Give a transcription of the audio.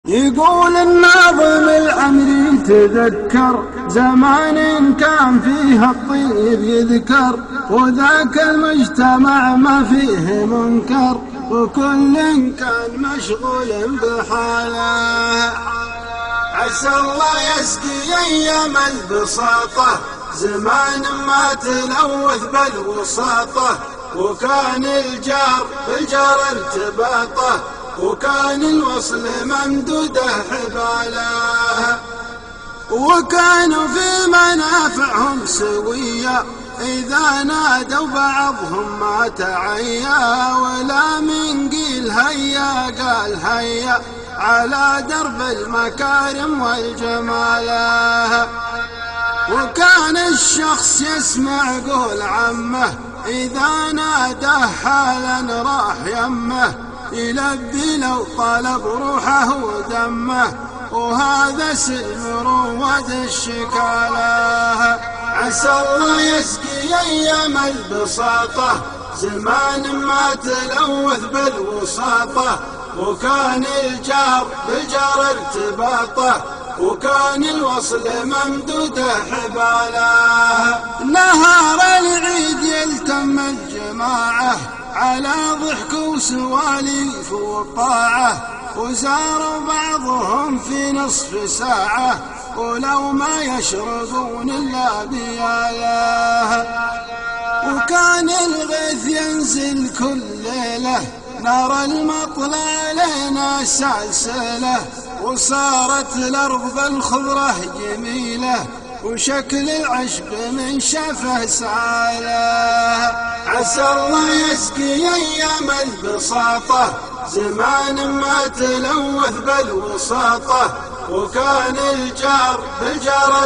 يقول الناظم العمري تذكر زمان كان فيه الطيب يذكر، وذاك المجتمع ما فيه منكر، وكل كان مشغول بحاله. عسى الله يسقي أيام البساطة زمان ما تلوث بالوساطة، وكان الجار بالجار ارتباطه، وكان الوصل ممدوده حباله، وكانوا في منافعهم سوية إذا نادوا بعضهم ما تعيا، ولا من قيل هيا قال هيا على درب المكارم والجماله. وكان الشخص يسمع قول عمه إذا ناداه حالا راح يمه، يلبي لو طلب روحه ودمه، وهذا سلم رواد الشكاله. عسى الله يسقي أيام البساطة زمان ما تلوث بالوساطة، وكان الجار بالجار ارتباطه، وكان الوصل ممدوده حباله. نهار العيد يلتم الجماعة على ضحك وسواليف وطاعة، وزاروا بعضهم في نصف ساعة ولو ما يشربون إلا بياله. وكان الغيث ينزل كل ليلة نرى المطلع لنا سلسلة، وصارت الأرض الخضرة جميلة وشكل العشب من شفه ساله. عسى الله يسقي أيام البساطة زمان ما تلوث بالوساطة، وكان الجار بالجار